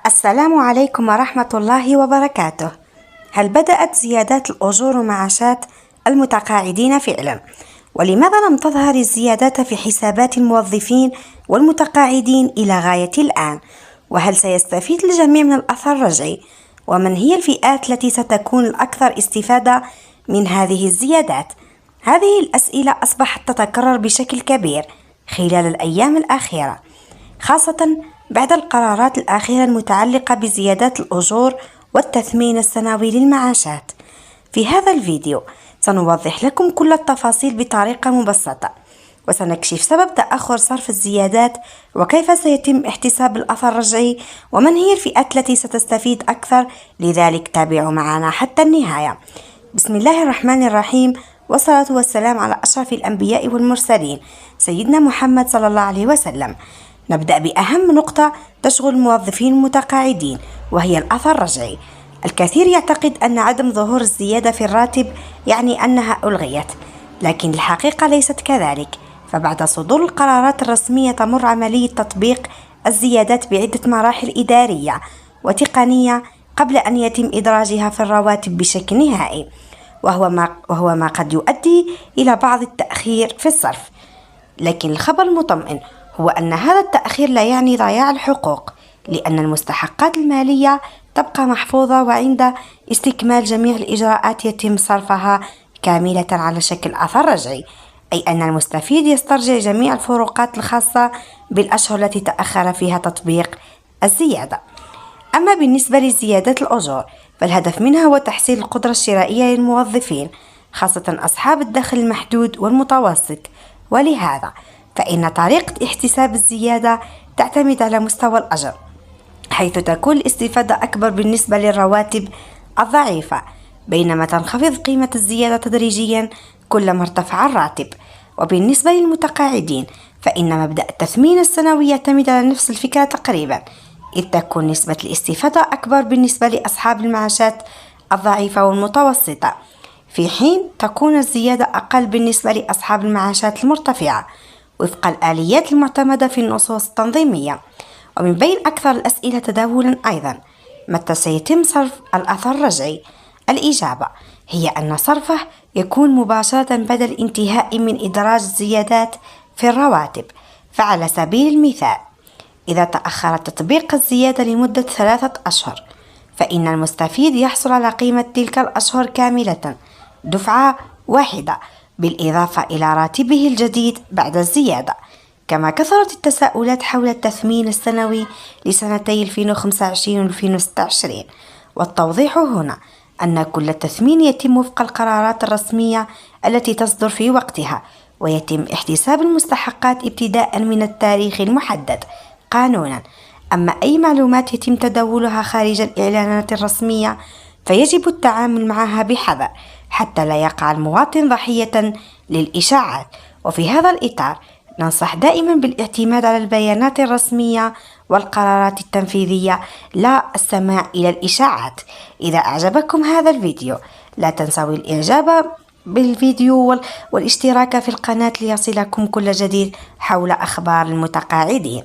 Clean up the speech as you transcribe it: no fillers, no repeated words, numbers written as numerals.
السلام عليكم ورحمة الله وبركاته. هل بدأت زيادات الأجور ومعاشات المتقاعدين فعلا؟ ولماذا لم تظهر الزيادات في حسابات الموظفين والمتقاعدين إلى غاية الآن؟ وهل سيستفيد الجميع من الأثر الرجعي؟ ومن هي الفئات التي ستكون الأكثر استفادة من هذه الزيادات؟ هذه الأسئلة أصبحت تتكرر بشكل كبير خلال الأيام الأخيرة، خاصة بعد القرارات الأخيرة المتعلقة بزيادات الأجور والتثمين السنوي للمعاشات. في هذا الفيديو سنوضح لكم كل التفاصيل بطريقة مبسطة، وسنكشف سبب تأخر صرف الزيادات وكيف سيتم احتساب الأثر الرجعي ومن هي الفئات التي ستستفيد أكثر. لذلك تابعوا معنا حتى النهاية. بسم الله الرحمن الرحيم، والصلاة والسلام على أشرف الأنبياء والمرسلين سيدنا محمد صلى الله عليه وسلم. نبدأ بأهم نقطة تشغل الموظفين المتقاعدين، وهي الأثر الرجعي. الكثير يعتقد أن عدم ظهور الزيادة في الراتب يعني أنها ألغيت، لكن الحقيقة ليست كذلك. فبعد صدور القرارات الرسمية تمر عملية تطبيق الزيادات بعدة مراحل إدارية وتقنية قبل أن يتم إدراجها في الرواتب بشكل نهائي، وهو ما قد يؤدي إلى بعض التأخير في الصرف. لكن الخبر المطمئن هو أن هذا التأخير لا يعني ضياع الحقوق، لأن المستحقات المالية تبقى محفوظة، وعند استكمال جميع الإجراءات يتم صرفها كاملة على شكل أثر رجعي، أي أن المستفيد يسترجع جميع الفروقات الخاصة بالأشهر التي تأخر فيها تطبيق الزيادة. أما بالنسبة لزيادة الأجور فالهدف منها هو تحسين القدرة الشرائية للموظفين، خاصة أصحاب الدخل المحدود والمتوسط، ولهذا فإن طريقة احتساب الزيادة تعتمد على مستوى الأجر، حيث تكون الاستفادة أكبر بالنسبة للرواتب الضعيفة، بينما تنخفض قيمة الزيادة تدريجيا كلما ارتفع الراتب. وبالنسبة للمتقاعدين فإن مبدأ التثمين السنوي يعتمد على نفس الفكرة تقريبا، إذ تكون نسبة الاستفادة أكبر بالنسبة لأصحاب المعاشات الضعيفة والمتوسطة، في حين تكون الزيادة أقل بالنسبة لأصحاب المعاشات المرتفعة، وفق الآليات المعتمدة في النصوص التنظيمية. ومن بين أكثر الأسئلة تداولا أيضا، متى سيتم صرف الأثر الرجعي؟ الإجابة هي أن صرفه يكون مباشرة بعد الانتهاء من إدراج الزيادات في الرواتب. فعلى سبيل المثال، إذا تأخر تطبيق الزيادة لمدة 3 أشهر فإن المستفيد يحصل على قيمة تلك الأشهر كاملة دفعة واحدة، بالإضافة إلى راتبه الجديد بعد الزيادة. كما كثرت التساؤلات حول التثمين السنوي لسنتي 2025 و 2026، والتوضيح هنا أن كل التثمين يتم وفق القرارات الرسمية التي تصدر في وقتها، ويتم احتساب المستحقات ابتداء من التاريخ المحدد قانونا. أما أي معلومات يتم تداولها خارج الإعلانات الرسمية فيجب التعامل معها بحذر حتى لا يقع المواطن ضحية للإشاعات. وفي هذا الإطار ننصح دائما بالاعتماد على البيانات الرسمية والقرارات التنفيذية، لا السماع إلى الإشاعات. إذا أعجبكم هذا الفيديو لا تنسوا الإعجاب بالفيديو والاشتراك في القناة ليصلكم كل جديد حول أخبار المتقاعدين.